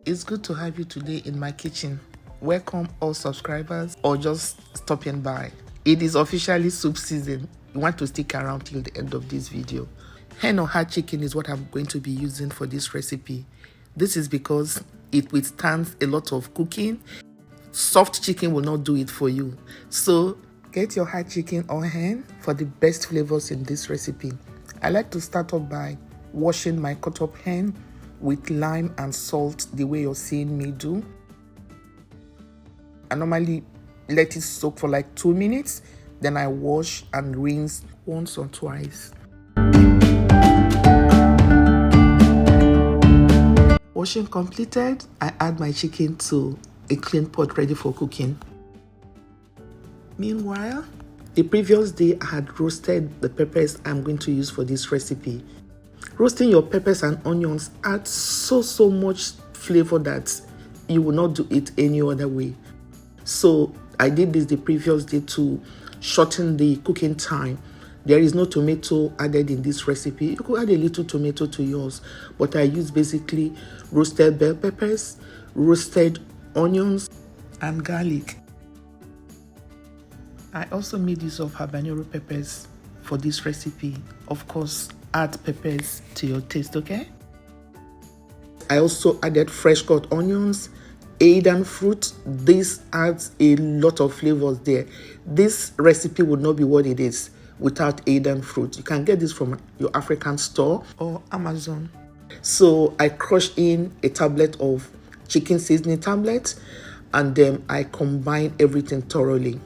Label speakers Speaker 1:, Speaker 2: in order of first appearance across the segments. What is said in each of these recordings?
Speaker 1: It's good to have you today in my kitchen. Welcome all subscribers or just stopping by. It is officially soup season. You want to stick around till the end of this video. Hen or hard chicken is what I'm going to be using for this recipe. This is because it withstands a lot of cooking. Soft chicken will not do it for you. So get your hard chicken or hen for the best flavors in this recipe. I like to start off by washing my cut up hen with lime and salt the way you're seeing me do. I normally let it soak for like 2 minutes, then I wash and rinse once or twice. Washing completed, I add my chicken to a clean pot ready for cooking. Meanwhile, the previous day I had roasted the peppers I'm going to use for this recipe. Roasting your peppers and onions adds so much flavor that you will not do it any other way. So I did this the previous day to shorten the cooking time. There is no tomato added in this recipe. You could add a little tomato to yours, but I use basically roasted bell peppers, roasted onions, and garlic. I also made use of habanero peppers for this recipe. Of course, add peppers to your taste, okay? I also added fresh cut onions, Asian fruit. This adds a lot of flavors there. This recipe would not be what it is without Asian fruit. You can get this from your African store or Amazon. So I crushed in a tablet of chicken seasoning tablet, and then I combine everything thoroughly.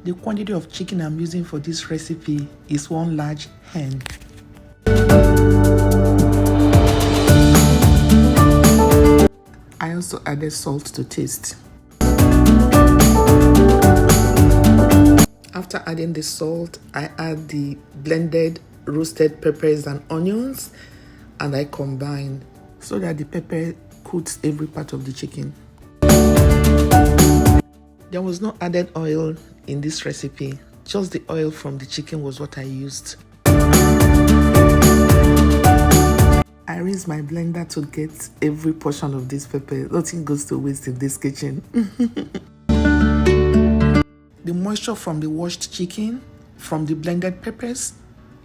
Speaker 1: The quantity of chicken I'm using for this recipe is 1 large hen. I also added salt to taste. After adding the salt, I add the blended roasted peppers and onions, and I combine so that the pepper coats every part of the chicken. There was no added oil in this recipe. Just the oil from the chicken was what I used. I rinse my blender to get every portion of this pepper. Nothing goes to waste in this kitchen. The moisture from the washed chicken, from the blended peppers,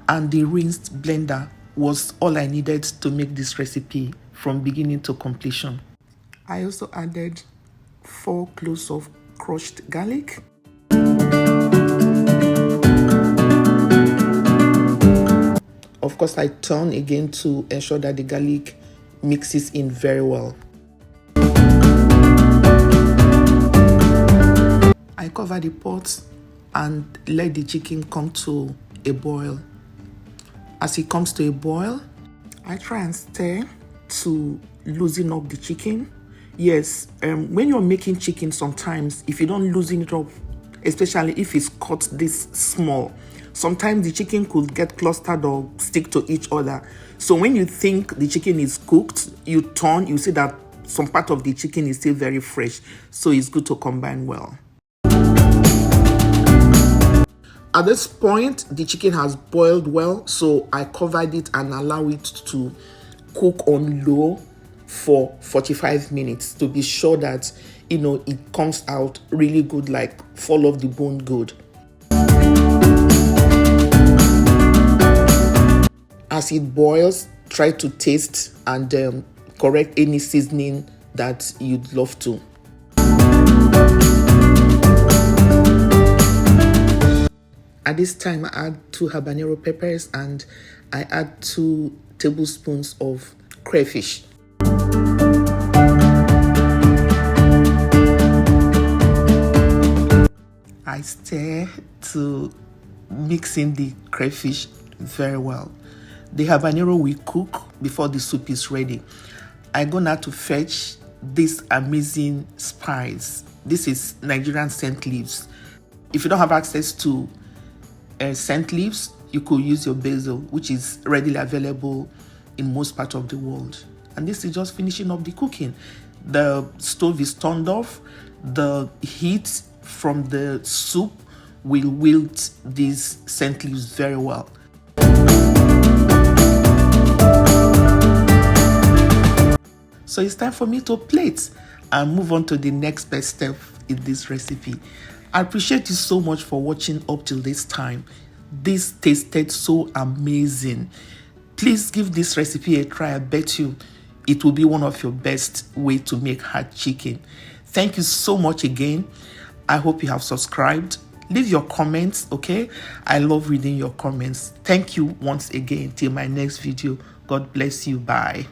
Speaker 1: and the rinsed blender was all I needed to make this recipe from beginning to completion. I also added 4 cloves of crushed garlic. Of course, I turn again to ensure that the garlic mixes in very well. I cover the pot and let the chicken come to a boil. As it comes to a boil, I try and stir to loosen up the chicken. Yes, when you're making chicken, sometimes if you don't loosen it up, especially if it's cut this small, sometimes the chicken could get clustered or stick to each other. So when you think the chicken is cooked, you turn, you see that some part of the chicken is still very fresh. So it's good to combine well. At this point, the chicken has boiled well, so I covered it and allow it to cook on low for 45 minutes to be sure that, it comes out really good, like fall off the bone good. As it boils, try to taste and correct any seasoning that you'd love to. At this time, I add 2 habanero peppers and I add 2 tablespoons of crayfish. I stir to mix in the crayfish very well. The habanero will cook before the soup is ready. I go now to fetch this amazing spice. This is Nigerian scent leaves. If you don't have access to scent leaves, you could use your basil, which is readily available in most parts of the world. And this is just finishing up the cooking. The stove is turned off. The heat from the soup will wilt these scent leaves very well. So it's time for me to plate and move on to the next best step in this recipe. I appreciate you so much for watching up till this time. This tasted so amazing. Please give this recipe a try. I bet you it will be one of your best way to make hard chicken. Thank you so much again. I hope you have subscribed. Leave your comments, okay? I love reading your comments. Thank you once again. Till my next video. God bless you. Bye.